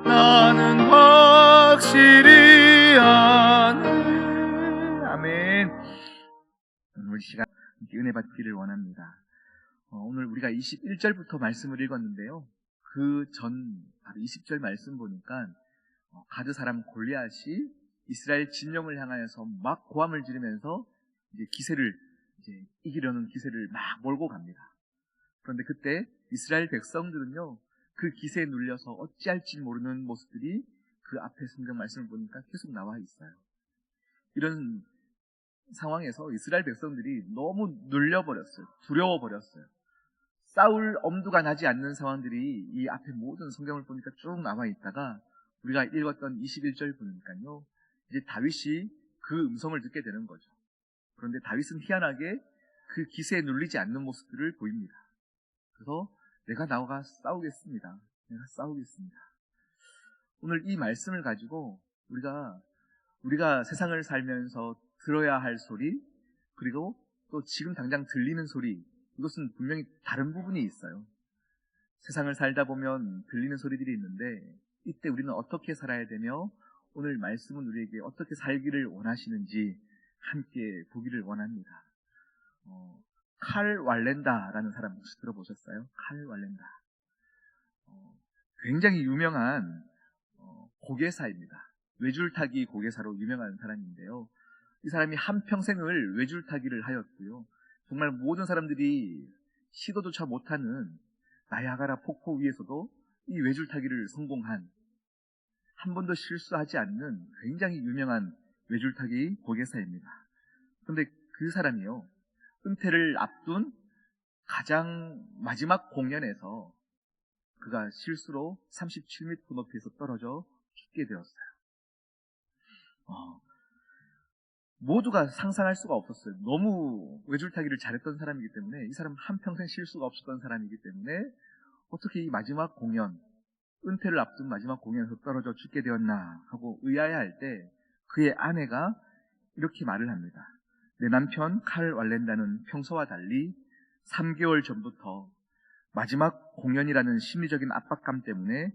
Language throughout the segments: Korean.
나는 확실히 아네. 아멘. 오늘 시간 은혜 받기를 원합니다. 오늘 우리가 21절부터 말씀을 읽었는데요. 그 전 바로 20절 말씀 보니까 가드 사람 골리앗이 이스라엘 진영을 향하여서 막 고함을 지르면서 이제 이기려는 기세를 막 몰고 갑니다. 그런데 그때 이스라엘 백성들은요, 그 기세에 눌려서 어찌할지 모르는 모습들이 그 앞에 성경 말씀을 보니까 계속 나와 있어요. 이런 상황에서 이스라엘 백성들이 너무 눌려버렸어요. 두려워버렸어요. 싸울 엄두가 나지 않는 상황들이 이 앞에 모든 성경을 보니까 쭉 나와 있다가 우리가 읽었던 21절 보니까요, 이제 다윗이 그 음성을 듣게 되는 거죠. 그런데 다윗은 희한하게 그 기세에 눌리지 않는 모습들을 보입니다. 그래서 내가 나가 싸우겠습니다. 내가 싸우겠습니다. 오늘 이 말씀을 가지고 우리가 세상을 살면서 들어야 할 소리, 그리고 또 지금 당장 들리는 소리, 이것은 분명히 다른 부분이 있어요. 세상을 살다 보면 들리는 소리들이 있는데 이때 우리는 어떻게 살아야 되며 오늘 말씀은 우리에게 어떻게 살기를 원하시는지 함께 보기를 원합니다. 칼 왈렌다라는 사람 혹시 들어보셨어요? 칼 왈렌다. 굉장히 유명한 고개사입니다. 외줄타기 고개사로 유명한 사람인데요. 이 사람이 한평생을 외줄타기를 하였고요. 정말 모든 사람들이 시도조차 못하는 나야가라 폭포 위에서도 이 외줄타기를 성공한, 한 번도 실수하지 않는 굉장히 유명한 외줄타기 고개사입니다. 그런데 그 사람이요, 은퇴를 앞둔 가장 마지막 공연에서 그가 실수로 37m 높이에서 떨어져 죽게 되었어요. 모두가 상상할 수가 없었어요. 너무 외줄타기를 잘했던 사람이기 때문에, 이 사람 한평생 실수가 없었던 사람이기 때문에 어떻게 이 마지막 공연, 은퇴를 앞둔 마지막 공연에서 떨어져 죽게 되었나 하고 의아해할 때 그의 아내가 이렇게 말을 합니다. 내 남편 칼 왈렌다는 평소와 달리 3개월 전부터 마지막 공연이라는 심리적인 압박감 때문에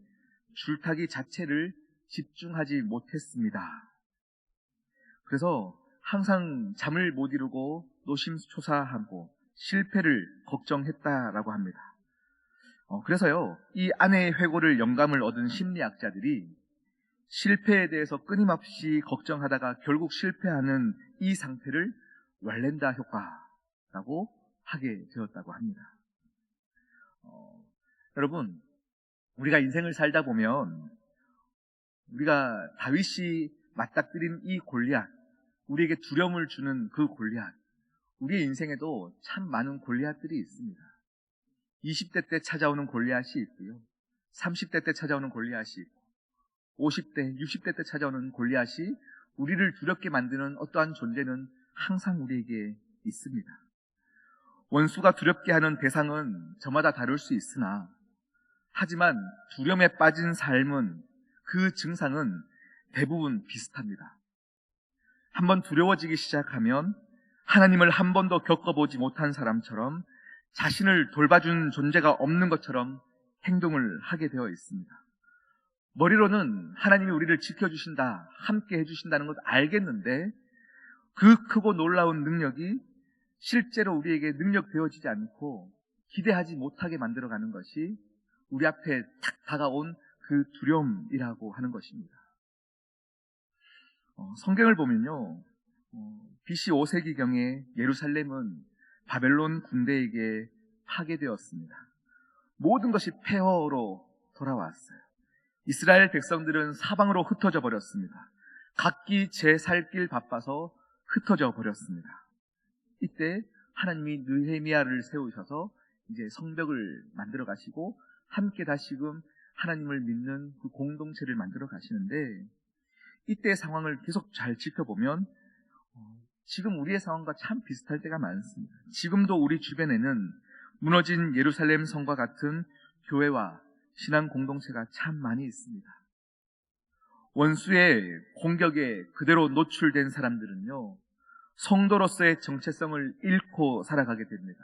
줄타기 자체를 집중하지 못했습니다. 그래서 항상 잠을 못 이루고 노심초사하고 실패를 걱정했다라고 합니다. 그래서요, 이 아내의 회고를 영감을 얻은 심리학자들이 실패에 대해서 끊임없이 걱정하다가 결국 실패하는 이 상태를 왈렌다 효과라고 하게 되었다고 합니다. 여러분, 우리가 인생을 살다 보면 우리가 다윗이 맞닥뜨린 이 골리앗, 우리에게 두려움을 주는 그 골리앗, 우리의 인생에도 참 많은 골리앗들이 있습니다. 20대 때 찾아오는 골리앗이 있고요, 30대 때 찾아오는 골리앗이 있고, 50대, 60대 때 찾아오는 골리앗이 우리를 두렵게 만드는 어떠한 존재는 항상 우리에게 있습니다. 원수가 두렵게 하는 대상은 저마다 다를 수 있으나, 하지만 두려움에 빠진 삶은, 그 증상은 대부분 비슷합니다. 한번 두려워지기 시작하면 하나님을 한 번도 겪어보지 못한 사람처럼 자신을 돌봐준 존재가 없는 것처럼 행동을 하게 되어 있습니다. 머리로는 하나님이 우리를 지켜주신다, 함께 해주신다는 것 알겠는데 그 크고 놀라운 능력이 실제로 우리에게 능력되어지지 않고 기대하지 못하게 만들어가는 것이 우리 앞에 탁 다가온 그 두려움이라고 하는 것입니다. 성경을 보면요, BC 5세기경에 예루살렘은 바벨론 군대에게 파괴되었습니다. 모든 것이 폐허로 돌아왔어요. 이스라엘 백성들은 사방으로 흩어져 버렸습니다. 각기 제 살 길 바빠서 흩어져 버렸습니다. 이때 하나님이 느헤미야를 세우셔서 이제 성벽을 만들어 가시고 함께 다시금 하나님을 믿는 그 공동체를 만들어 가시는데, 이때 상황을 계속 잘 지켜보면 지금 우리의 상황과 참 비슷할 때가 많습니다. 지금도 우리 주변에는 무너진 예루살렘 성과 같은 교회와 신앙 공동체가 참 많이 있습니다. 원수의 공격에 그대로 노출된 사람들은요, 성도로서의 정체성을 잃고 살아가게 됩니다.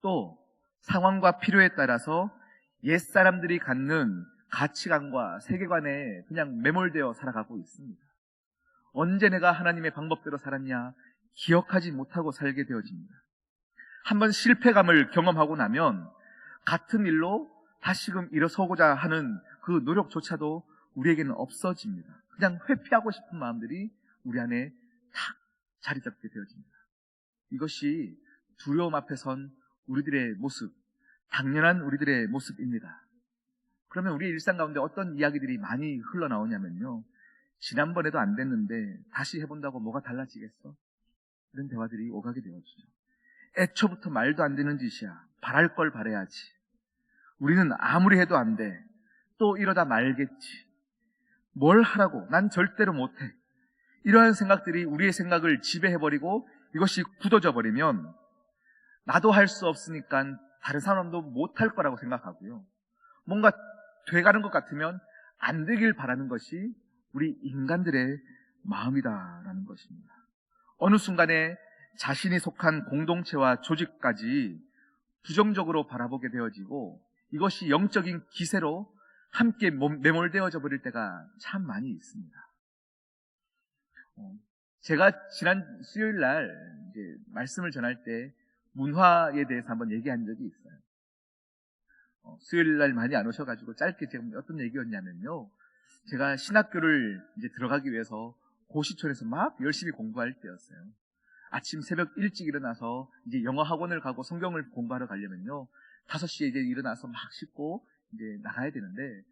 또 상황과 필요에 따라서 옛사람들이 갖는 가치관과 세계관에 그냥 매몰되어 살아가고 있습니다. 언제 내가 하나님의 방법대로 살았냐 기억하지 못하고 살게 되어집니다. 한번 실패감을 경험하고 나면 같은 일로 다시금 일어서고자 하는 그 노력조차도 우리에게는 없어집니다. 그냥 회피하고 싶은 마음들이 우리 안에 탁 자리 잡게 되어집니다. 이것이 두려움 앞에 선 우리들의 모습, 당연한 우리들의 모습입니다. 그러면 우리의 일상 가운데 어떤 이야기들이 많이 흘러나오냐면요, 지난번에도 안 됐는데 다시 해본다고 뭐가 달라지겠어? 이런 대화들이 오가게 되어지죠. 애초부터 말도 안 되는 짓이야. 바랄 걸 바라야지. 우리는 아무리 해도 안 돼. 또 이러다 말겠지. 뭘 하라고? 난 절대로 못해. 이러한 생각들이 우리의 생각을 지배해버리고 이것이 굳어져 버리면 나도 할 수 없으니까 다른 사람도 못할 거라고 생각하고요. 뭔가 돼가는 것 같으면 안 되길 바라는 것이 우리 인간들의 마음이다라는 것입니다. 어느 순간에 자신이 속한 공동체와 조직까지 부정적으로 바라보게 되어지고 이것이 영적인 기세로 함께 매몰되어져 버릴 때가 참 많이 있습니다. 제가 지난 수요일 날 이제 말씀을 전할 때 문화에 대해서 한번 얘기한 적이 있어요. 수요일 날 많이 안 오셔가지고 짧게 제가 어떤 얘기였냐면요. 제가 신학교를 이제 들어가기 위해서 고시촌에서 막 열심히 공부할 때였어요. 아침 새벽 일찍 일어나서 이제 영어 학원을 가고 성경을 공부하러 가려면요. 5시에 이제 일어나서 막 씻고 이제 나가야 되는데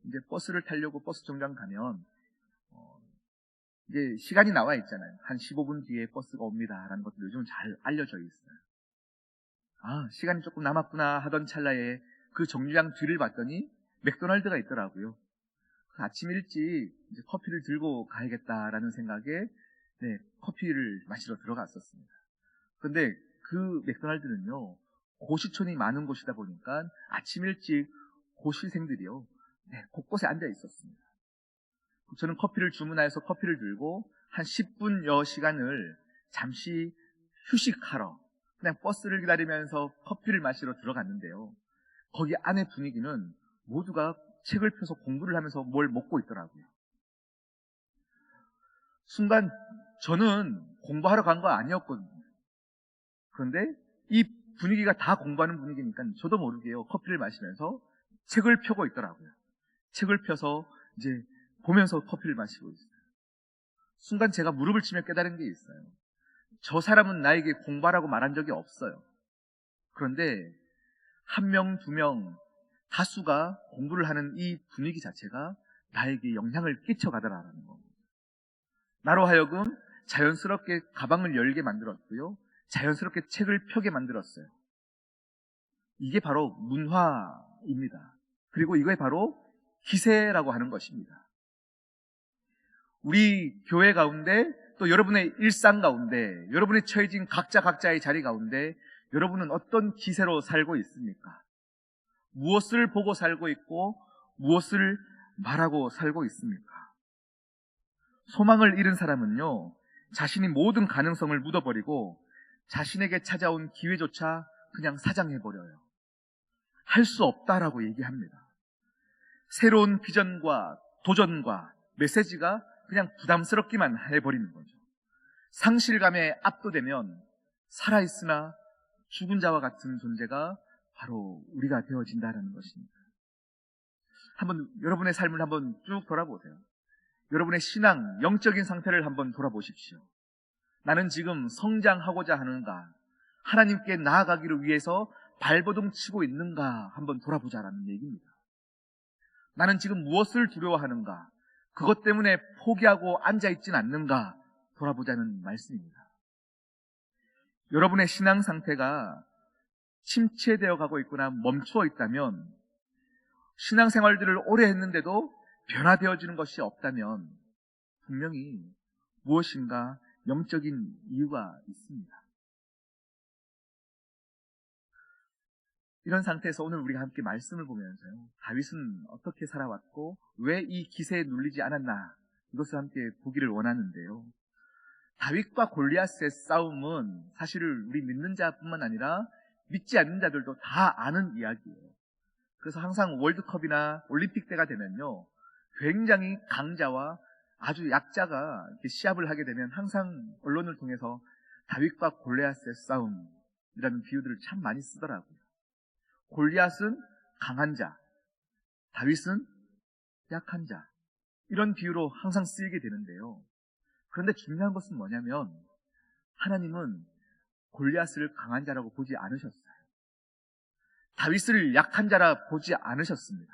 이제 버스를 타려고 버스 정류장 가면 이제 시간이 나와 있잖아요. 한 15분 뒤에 버스가 옵니다라는 것도 요즘 잘 알려져 있어요. 아, 시간이 조금 남았구나 하던 찰나에 그 정류장 뒤를 봤더니 맥도날드가 있더라고요. 아침 일찍 이제 커피를 들고 가야겠다라는 생각에 커피를 마시러 들어갔었습니다. 그런데 그 맥도날드는요, 고시촌이 많은 곳이다 보니까 아침 일찍 고시생들이요, 곳곳에 앉아 있었습니다. 저는 커피를 주문해서 커피를 들고 한 10분여 시간을 잠시 휴식하러 그냥 버스를 기다리면서 커피를 마시러 들어갔는데요. 거기 안의 분위기는 모두가 책을 펴서 공부를 하면서 뭘 먹고 있더라고요. 순간 저는 공부하러 간 거 아니었거든요. 그런데 이 분위기가 다 공부하는 분위기니까 저도 모르게요, 커피를 마시면서 책을 펴고 있더라고요. 책을 펴서 이제 보면서 커피를 마시고 있어요. 순간 제가 무릎을 치며 깨달은 게 있어요. 저 사람은 나에게 공부하라고 말한 적이 없어요. 그런데 한 명, 두 명, 다수가 공부를 하는 이 분위기 자체가 나에게 영향을 끼쳐가더라라는 겁니다. 나로 하여금 자연스럽게 가방을 열게 만들었고요. 자연스럽게 책을 펴게 만들었어요. 이게 바로 문화입니다. 그리고 이게 바로 기세라고 하는 것입니다. 우리 교회 가운데 또 여러분의 일상 가운데 여러분이 처해진 각자의 자리 가운데 여러분은 어떤 기세로 살고 있습니까? 무엇을 보고 살고 있고 무엇을 말하고 살고 있습니까? 소망을 잃은 사람은요, 자신이 모든 가능성을 묻어버리고 자신에게 찾아온 기회조차 그냥 사장해버려요. 할 수 없다라고 얘기합니다. 새로운 비전과 도전과 메시지가 그냥 부담스럽기만 해버리는 거죠. 상실감에 압도되면 살아있으나 죽은 자와 같은 존재가 바로 우리가 되어진다는 것입니다. 한번 여러분의 삶을 한번 쭉 돌아보세요. 여러분의 신앙, 영적인 상태를 한번 돌아보십시오. 나는 지금 성장하고자 하는가? 하나님께 나아가기를 위해서 발버둥 치고 있는가? 한번 돌아보자라는 얘기입니다. 나는 지금 무엇을 두려워하는가? 그것 때문에 포기하고 앉아있진 않는가? 돌아보자는 말씀입니다. 여러분의 신앙 상태가 침체되어 가고 있거나 멈추어 있다면, 신앙생활들을 오래 했는데도 변화되어지는 것이 없다면 분명히 무엇인가 영적인 이유가 있습니다. 이런 상태에서 오늘 우리가 함께 말씀을 보면서요, 다윗은 어떻게 살아왔고 왜 이 기세에 눌리지 않았나, 이것을 함께 보기를 원하는데요. 다윗과 골리앗의 싸움은 사실 우리 믿는 자뿐만 아니라 믿지 않는 자들도 다 아는 이야기예요. 그래서 항상 월드컵이나 올림픽 때가 되면요, 굉장히 강자와 아주 약자가 이렇게 시합을 하게 되면 항상 언론을 통해서 다윗과 골리앗의 싸움이라는 비유들을 참 많이 쓰더라고요. 골리앗은 강한 자, 다윗은 약한 자, 이런 비유로 항상 쓰이게 되는데요. 그런데 중요한 것은 뭐냐면 하나님은 골리앗을 강한 자라고 보지 않으셨어요. 다윗을 약한 자라 보지 않으셨습니다.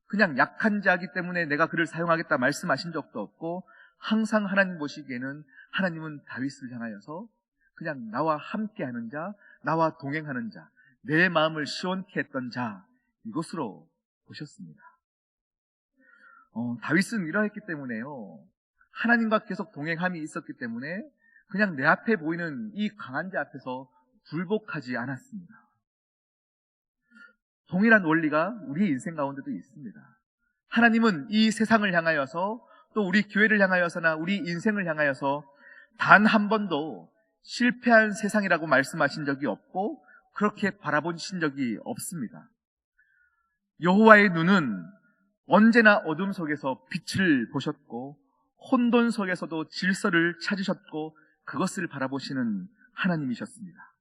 그냥 약한 자이기 때문에 내가 그를 사용하겠다 말씀하신 적도 없고, 항상 하나님 보시기에는 하나님은 다윗을 향하여서 그냥 나와 함께하는 자, 나와 동행하는 자, 내 마음을 시원케 했던 자, 이것으로 보셨습니다. 다윗은 이러했기 때문에요, 하나님과 계속 동행함이 있었기 때문에 그냥 내 앞에 보이는 이 강한 자 앞에서 굴복하지 않았습니다. 동일한 원리가 우리 인생 가운데도 있습니다. 하나님은 이 세상을 향하여서, 또 우리 교회를 향하여서나 우리 인생을 향하여서 단 한 번도 실패한 세상이라고 말씀하신 적이 없고 그렇게 바라보신 적이 없습니다. 여호와의 눈은 언제나 어둠 속에서 빛을 보셨고 혼돈 속에서도 질서를 찾으셨고 그것을 바라보시는 하나님이셨습니다.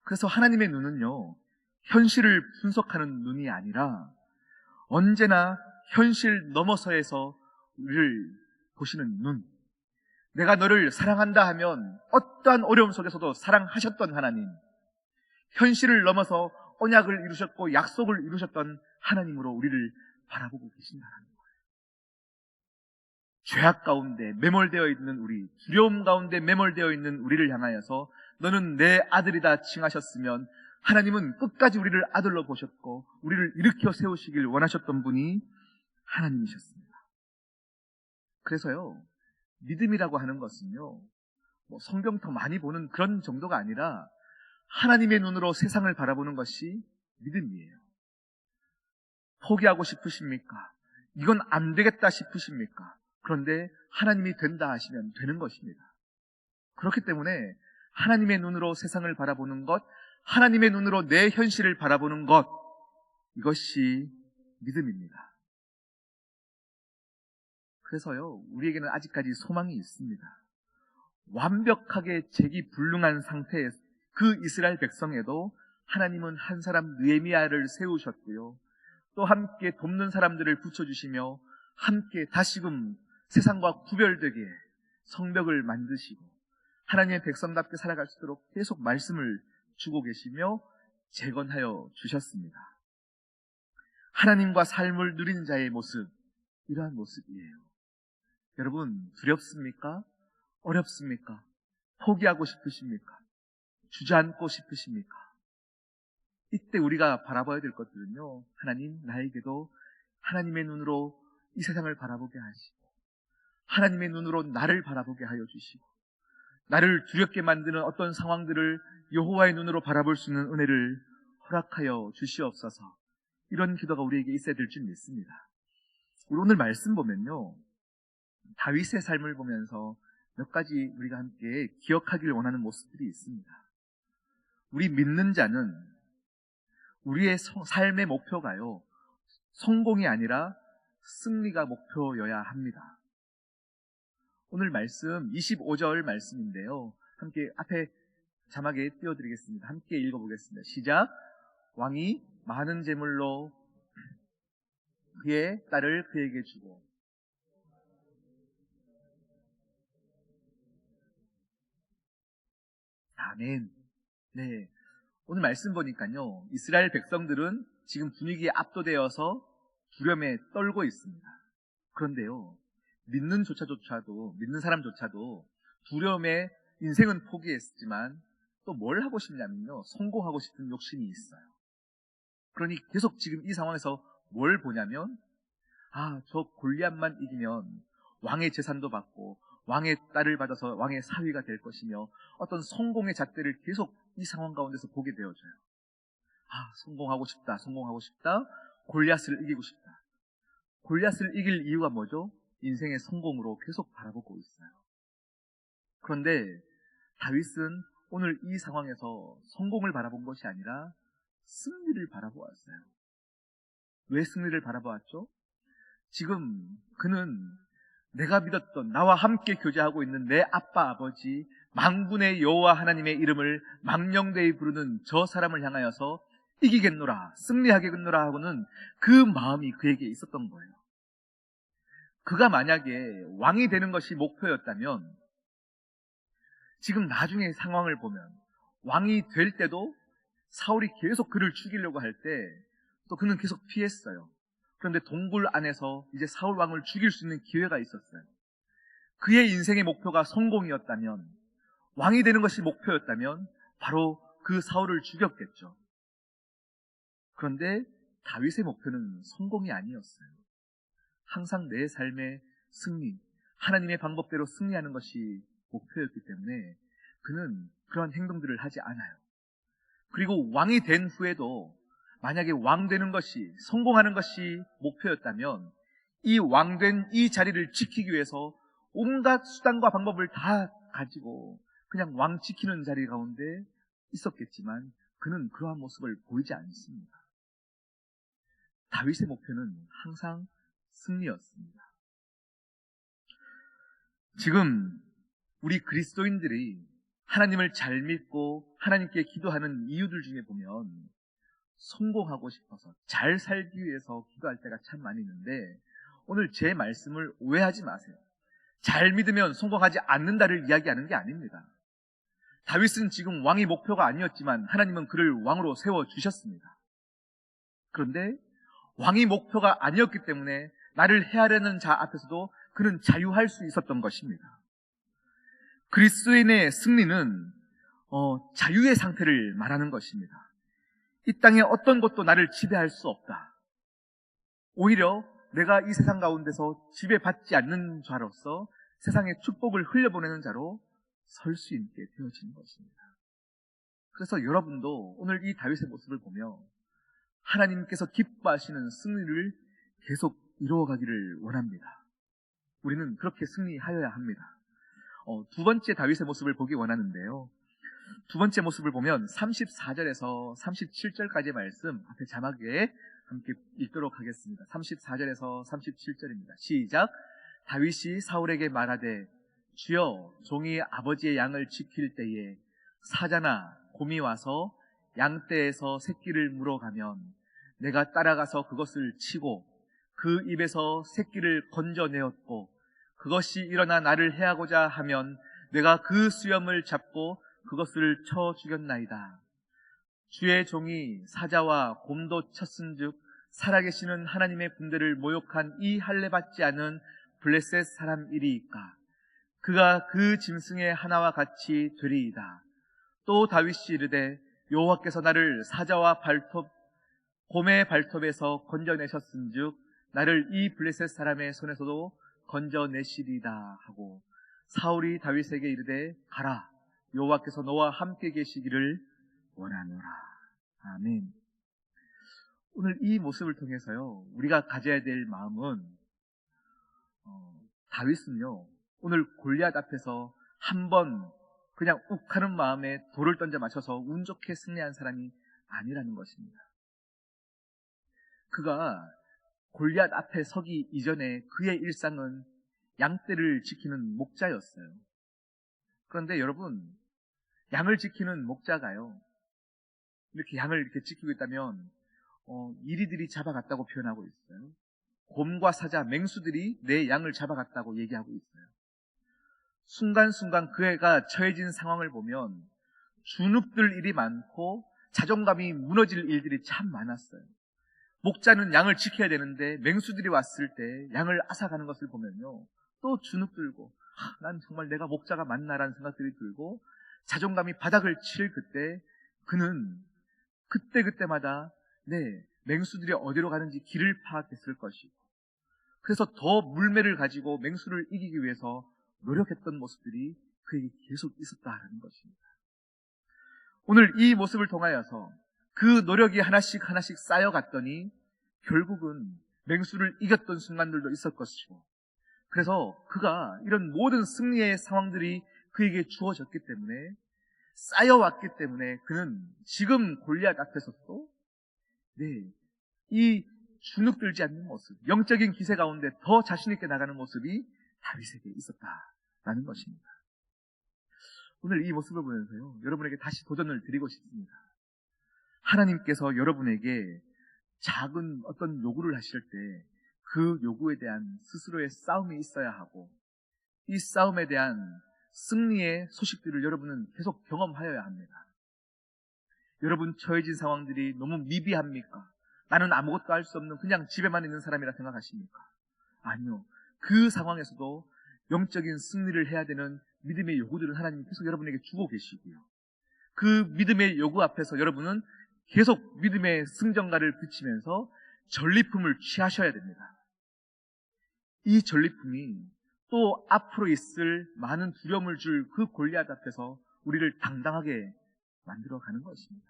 그래서 하나님의 눈은요, 현실을 분석하는 눈이 아니라 언제나 현실 너머서에서 우리를 보시는 눈, 내가 너를 사랑한다 하면 어떠한 어려움 속에서도 사랑하셨던 하나님, 현실을 넘어서 언약을 이루셨고 약속을 이루셨던 하나님으로 우리를 바라보고 계신다는 거예요. 죄악 가운데 매몰되어 있는 우리, 두려움 가운데 매몰되어 있는 우리를 향하여서 너는 내 아들이다 칭하셨으면 하나님은 끝까지 우리를 아들로 보셨고 우리를 일으켜 세우시길 원하셨던 분이 하나님이셨습니다. 그래서요, 믿음이라고 하는 것은요, 성경 더 많이 보는 그런 정도가 아니라 하나님의 눈으로 세상을 바라보는 것이 믿음이에요. 포기하고 싶으십니까? 이건 안 되겠다 싶으십니까? 그런데 하나님이 된다 하시면 되는 것입니다. 그렇기 때문에 하나님의 눈으로 세상을 바라보는 것, 하나님의 눈으로 내 현실을 바라보는 것, 이것이 믿음입니다. 그래서요, 우리에게는 아직까지 소망이 있습니다. 완벽하게 재기불능한 상태의 그 이스라엘 백성에도 하나님은 한 사람 느헤미야를 세우셨고요, 또 함께 돕는 사람들을 붙여주시며 함께 다시금 세상과 구별되게 성벽을 만드시고 하나님의 백성답게 살아갈 수 있도록 계속 말씀을 주고 계시며 재건하여 주셨습니다. 하나님과 삶을 누리는 자의 모습, 이러한 모습이에요. 여러분, 두렵습니까? 어렵습니까? 포기하고 싶으십니까? 주저앉고 싶으십니까? 이때 우리가 바라봐야 될 것들은요, 하나님, 나에게도 하나님의 눈으로 이 세상을 바라보게 하시고 하나님의 눈으로 나를 바라보게 하여 주시고 나를 두렵게 만드는 어떤 상황들을 여호와의 눈으로 바라볼 수 있는 은혜를 허락하여 주시옵소서. 이런 기도가 우리에게 있어야 될 줄 믿습니다. 우리 오늘 말씀 보면요, 다윗의 삶을 보면서 몇 가지 우리가 함께 기억하기를 원하는 모습들이 있습니다. 우리 믿는 자는 우리의 삶의 목표가요, 성공이 아니라 승리가 목표여야 합니다. 오늘 말씀 25절 말씀인데요, 함께 앞에 자막에 띄워드리겠습니다. 함께 읽어보겠습니다. 시작. 왕이 많은 재물로 그의 딸을 그에게 주고. 아멘. 네, 오늘 말씀 보니까요, 이스라엘 백성들은 지금 분위기에 압도되어서 두려움에 떨고 있습니다. 그런데요, 믿는 사람조차도 두려움에 인생은 포기했지만 또 뭘 하고 싶냐면요, 성공하고 싶은 욕심이 있어요. 그러니 계속 지금 이 상황에서 뭘 보냐면, 저 골리앗만 이기면 왕의 재산도 받고 왕의 딸을 받아서 왕의 사위가 될 것이며 어떤 성공의 잣대를 계속 이 상황 가운데서 보게 되어져요. 성공하고 싶다. 골리앗을 이기고 싶다. 골리앗을 이길 이유가 뭐죠? 인생의 성공으로 계속 바라보고 있어요. 그런데 다윗은 오늘 이 상황에서 성공을 바라본 것이 아니라 승리를 바라보았어요. 왜 승리를 바라보았죠? 지금 그는 내가 믿었던, 나와 함께 교제하고 있는 내 아빠 아버지 만군의 여호와 하나님의 이름을 망령되이 부르는 저 사람을 향하여서 이기겠노라, 승리하겠노라 하고는 그 마음이 그에게 있었던 거예요. 그가 만약에 왕이 되는 것이 목표였다면 지금 나중에 상황을 보면 왕이 될 때도 사울이 계속 그를 죽이려고 할 때 또 그는 계속 피했어요. 그런데 동굴 안에서 이제 사울 왕을 죽일 수 있는 기회가 있었어요. 그의 인생의 목표가 성공이었다면, 왕이 되는 것이 목표였다면 바로 그 사울을 죽였겠죠. 그런데 다윗의 목표는 성공이 아니었어요. 항상 내 삶의 승리, 하나님의 방법대로 승리하는 것이 목표였기 때문에 그는 그러한 행동들을 하지 않아요. 그리고 왕이 된 후에도 만약에 왕 되는 것이, 성공하는 것이 목표였다면 이 왕된 이 자리를 지키기 위해서 온갖 수단과 방법을 다 가지고 그냥 왕 지키는 자리 가운데 있었겠지만 그는 그러한 모습을 보이지 않습니다. 다윗의 목표는 항상 승리였습니다. 지금 우리 그리스도인들이 하나님을 잘 믿고 하나님께 기도하는 이유들 중에 보면 성공하고 싶어서, 잘 살기 위해서 기도할 때가 참 많이 있는데 오늘 제 말씀을 오해하지 마세요. 잘 믿으면 성공하지 않는다를 이야기하는 게 아닙니다. 다윗은 지금 왕이 목표가 아니었지만 하나님은 그를 왕으로 세워주셨습니다. 그런데 왕이 목표가 아니었기 때문에 나를 해하려는 자 앞에서도 그는 자유할 수 있었던 것입니다. 그리스도인의 승리는 자유의 상태를 말하는 것입니다. 이 땅에 어떤 것도 나를 지배할 수 없다. 오히려 내가 이 세상 가운데서 지배받지 않는 자로서 세상의 축복을 흘려보내는 자로 설 수 있게 되어지는 것입니다. 그래서 여러분도 오늘 이 다윗의 모습을 보며 하나님께서 기뻐하시는 승리를 계속 이루어가기를 원합니다. 우리는 그렇게 승리하여야 합니다. 두 번째 다윗의 모습을 보기 원하는데요. 두 번째 모습을 보면 34절에서 37절까지의 말씀 앞에 자막에 함께 읽도록 하겠습니다. 34절에서 37절입니다. 시작. 다윗이 사울에게 말하되 주여, 종이 아버지의 양을 지킬 때에 사자나 곰이 와서 양떼에서 새끼를 물어가면 내가 따라가서 그것을 치고 그 입에서 새끼를 건져내었고 그것이 일어나 나를 해하고자 하면 내가 그 수염을 잡고 그것을 쳐 죽였나이다. 주의 종이 사자와 곰도 쳤은즉 살아계시는 하나님의 군대를 모욕한 이 할례받지 않은 블레셋 사람이리이까. 그가 그 짐승의 하나와 같이 되리이다. 또 다윗이 이르되 여호와께서 나를 사자와 곰의 발톱에서 건져내셨은즉 나를 이 블레셋 사람의 손에서도 건져내시리다 하고 사울이 다윗에게 이르되 가라, 여호와께서 너와 함께 계시기를 원하노라. 아멘. 오늘 이 모습을 통해서요, 우리가 가져야 될 마음은 다윗은요, 오늘 골리앗 앞에서 한번 그냥 욱하는 마음에 돌을 던져 맞춰서 운 좋게 승리한 사람이 아니라는 것입니다. 그가 골리앗 앞에 서기 이전에 그의 일상은 양떼를 지키는 목자였어요. 그런데 여러분, 양을 지키는 목자가요, 이렇게 양을 이렇게 지키고 있다면 이리들이 잡아갔다고 표현하고 있어요. 곰과 사자, 맹수들이 내 양을 잡아갔다고 얘기하고 있어요. 순간순간 그애가 처해진 상황을 보면 주눅들 일이 많고 자존감이 무너질 일들이 참 많았어요. 목자는 양을 지켜야 되는데 맹수들이 왔을 때 양을 앗아가는 것을 보면요, 또 주눅들고 난 정말 내가 목자가 맞나라는 생각들이 들고 자존감이 바닥을 칠 그때 그는 그때마다 맹수들이 어디로 가는지 길을 파악했을 것이고, 그래서 더 물매를 가지고 맹수를 이기기 위해서 노력했던 모습들이 그에게 계속 있었다는 것입니다. 오늘 이 모습을 통하여서 그 노력이 하나씩 쌓여갔더니 결국은 맹수를 이겼던 순간들도 있을 것이고, 그래서 그가 이런 모든 승리의 상황들이 그에게 주어졌기 때문에, 쌓여왔기 때문에 그는 지금 골리앗 앞에서도 네, 이 주눅들지 않는 모습, 영적인 기세 가운데 더 자신 있게 나가는 모습이 다윗에게 있었다라는 것입니다. 오늘 이 모습을 보면서요, 여러분에게 다시 도전을 드리고 싶습니다. 하나님께서 여러분에게 작은 어떤 요구를 하실 때 그 요구에 대한 스스로의 싸움이 있어야 하고, 이 싸움에 대한 승리의 소식들을 여러분은 계속 경험하여야 합니다. 여러분 처해진 상황들이 너무 미비합니까? 나는 아무것도 할 수 없는 그냥 집에만 있는 사람이라 생각하십니까? 아니요. 그 상황에서도 영적인 승리를 해야 되는 믿음의 요구들은 하나님이 계속 여러분에게 주고 계시고요. 그 믿음의 요구 앞에서 여러분은 계속 믿음의 승전가를 비치면서 전리품을 취하셔야 됩니다. 이 전리품이 또 앞으로 있을 많은 두려움을 줄 그 골리앗 앞에서 우리를 당당하게 만들어가는 것입니다.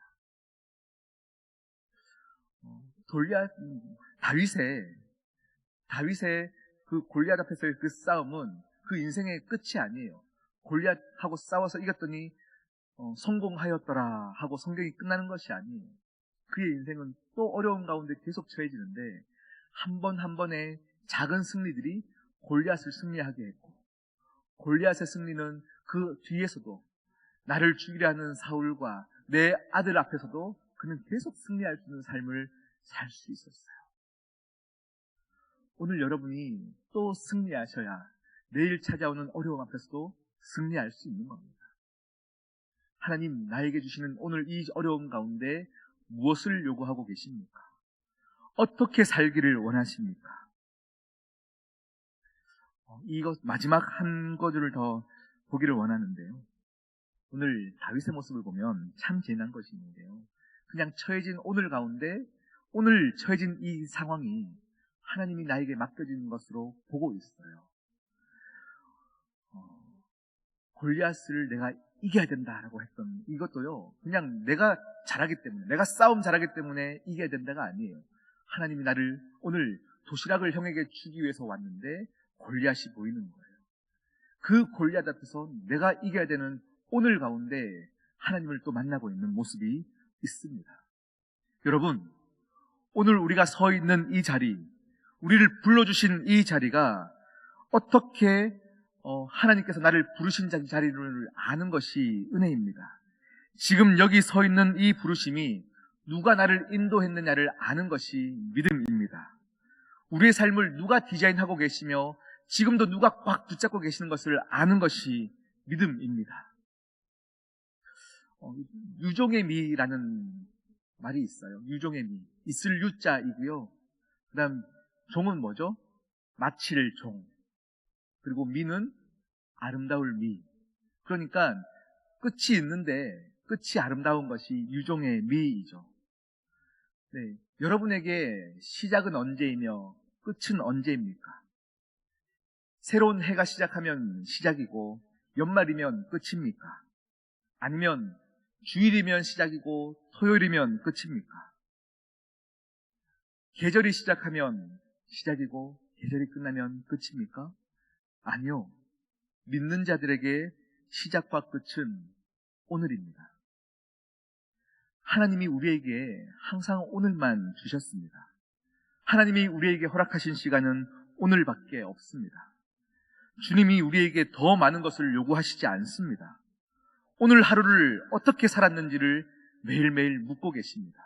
다윗의 그 골리앗 앞에서의 그 싸움은 그 인생의 끝이 아니에요. 골리앗하고 싸워서 이겼더니 성공하였더라 하고 성경이 끝나는 것이 아니에요. 그의 인생은 또 어려운 가운데 계속 처해지는데 한 번 한 번의 작은 승리들이 골리앗을 승리하게 했고, 골리앗의 승리는 그 뒤에서도 나를 죽이려 하는 사울과 내 아들 앞에서도 그는 계속 승리할 수 있는 삶을 살 수 있었어요. 오늘 여러분이 또 승리하셔야 내일 찾아오는 어려움 앞에서도 승리할 수 있는 겁니다. 하나님, 나에게 주시는 오늘 이 어려움 가운데 무엇을 요구하고 계십니까? 어떻게 살기를 원하십니까? 이것 마지막 한 거를 더 보기를 원하는데요. 오늘 다윗의 모습을 보면 참 재미난 것이 있는데요. 그냥 처해진 오늘 가운데 오늘 처해진 이 상황이 하나님이 나에게 맡겨진 것으로 보고 있어요. 골리앗을 내가 이겨야 된다라고 했던 이것도요, 그냥 내가 잘하기 때문에, 내가 싸움 잘하기 때문에 이겨야 된다가 아니에요. 하나님이 나를 오늘 도시락을 형에게 주기 위해서 왔는데 골리앗이 보이는 거예요. 그 골리앗 앞에서 내가 이겨야 되는 오늘 가운데 하나님을 또 만나고 있는 모습이 있습니다. 여러분, 오늘 우리가 서 있는 이 자리, 우리를 불러주신 이 자리가 어떻게 하나님께서 나를 부르신 자리를 아는 것이 은혜입니다. 지금 여기 서 있는 이 부르심이 누가 나를 인도했느냐를 아는 것이 믿음입니다. 우리의 삶을 누가 디자인하고 계시며 지금도 누가 꽉 붙잡고 계시는 것을 아는 것이 믿음입니다. 유종의 미라는 말이 있어요. 유종의 미. 있을 유자이고요. 그 다음 종은 뭐죠? 마칠 종. 그리고 미는 아름다울 미. 그러니까 끝이 있는데 끝이 아름다운 것이 유종의 미이죠. 네, 여러분에게 시작은 언제이며 끝은 언제입니까? 새로운 해가 시작하면 시작이고 연말이면 끝입니까? 아니면 주일이면 시작이고 토요일이면 끝입니까? 계절이 시작하면 시작이고 계절이 끝나면 끝입니까? 아니요. 믿는 자들에게 시작과 끝은 오늘입니다. 하나님이 우리에게 항상 오늘만 주셨습니다. 하나님이 우리에게 허락하신 시간은 오늘밖에 없습니다. 주님이 우리에게 더 많은 것을 요구하시지 않습니다. 오늘 하루를 어떻게 살았는지를 매일매일 묻고 계십니다.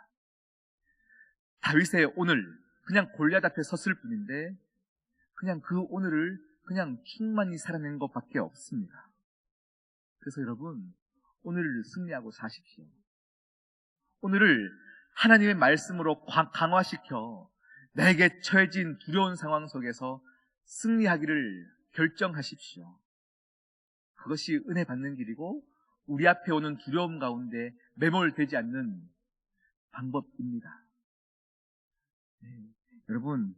다윗의 오늘, 그냥 골리앗 앞에 섰을 뿐인데 그냥 그 오늘을 그냥 충만히 살아낸 것밖에 없습니다. 그래서 여러분, 오늘을 승리하고 사십시오. 오늘을 하나님의 말씀으로 강화시켜 나에게 처해진 두려운 상황 속에서 승리하기를 결정하십시오. 그것이 은혜 받는 길이고 우리 앞에 오는 두려움 가운데 매몰되지 않는 방법입니다. 네, 여러분,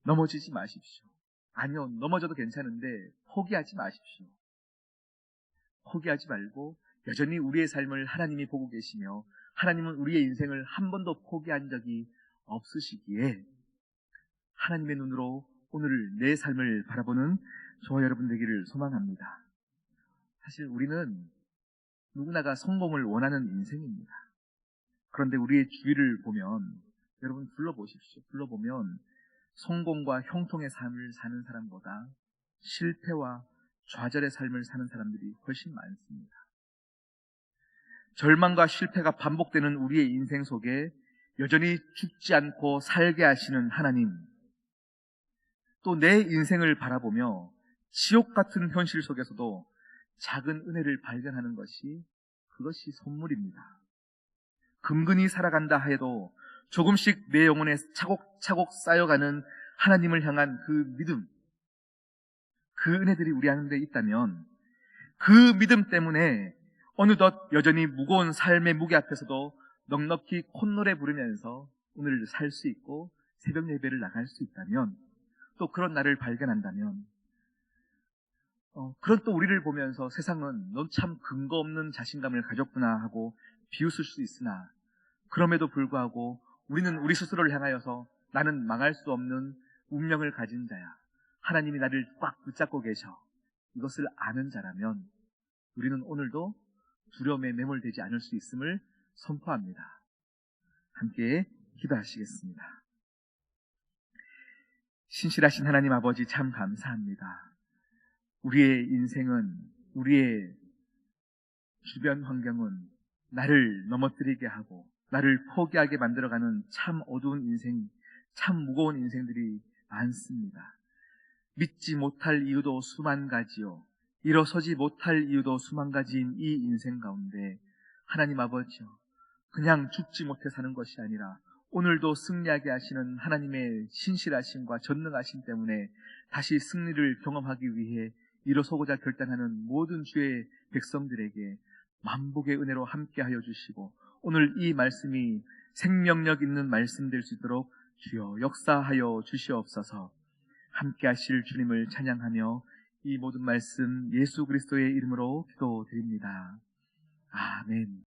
넘어지지 마십시오. 아니요, 넘어져도 괜찮은데 포기하지 마십시오. 포기하지 말고 여전히 우리의 삶을 하나님이 보고 계시며 하나님은 우리의 인생을 한 번도 포기한 적이 없으시기에 하나님의 눈으로 오늘 내 삶을 바라보는 저와 여러분 되기를 소망합니다. 사실 우리는 누구나가 성공을 원하는 인생입니다. 그런데 우리의 주위를 보면, 여러분 둘러보십시오. 둘러보면 성공과 형통의 삶을 사는 사람보다 실패와 좌절의 삶을 사는 사람들이 훨씬 많습니다. 절망과 실패가 반복되는 우리의 인생 속에 여전히 죽지 않고 살게 하시는 하나님, 또 내 인생을 바라보며 지옥 같은 현실 속에서도 작은 은혜를 발견하는 그것이 선물입니다. 근근히 살아간다 해도 조금씩 내 영혼에 차곡차곡 쌓여가는 하나님을 향한 그 믿음, 그 은혜들이 우리 안에 있다면 그 믿음 때문에 어느덧 여전히 무거운 삶의 무게 앞에서도 넉넉히 콧노래 부르면서 오늘을 살 수 있고 새벽 예배를 나갈 수 있다면, 또 그런 나를 발견한다면, 그런 또 우리를 보면서 세상은 넌 참 근거 없는 자신감을 가졌구나 하고 비웃을 수 있으나, 그럼에도 불구하고 우리는 우리 스스로를 향하여서 나는 망할 수 없는 운명을 가진 자야, 하나님이 나를 꽉 붙잡고 계셔, 이것을 아는 자라면 우리는 오늘도 두려움에 매몰되지 않을 수 있음을 선포합니다. 함께 기도하시겠습니다. 신실하신 하나님 아버지, 참 감사합니다. 우리의 인생은, 우리의 주변 환경은 나를 넘어뜨리게 하고 나를 포기하게 만들어가는 참 어두운 인생, 참 무거운 인생들이 많습니다. 믿지 못할 이유도 수만 가지요, 일어서지 못할 이유도 수만 가지인 이 인생 가운데 하나님 아버지요, 그냥 죽지 못해 사는 것이 아니라 오늘도 승리하게 하시는 하나님의 신실하심과 전능하심 때문에 다시 승리를 경험하기 위해 일어서고자 결단하는 모든 주의 백성들에게 만복의 은혜로 함께하여 주시고, 오늘 이 말씀이 생명력 있는 말씀 될 수 있도록 주여 역사하여 주시옵소서. 함께하실 주님을 찬양하며 이 모든 말씀 예수 그리스도의 이름으로 기도드립니다. 아멘.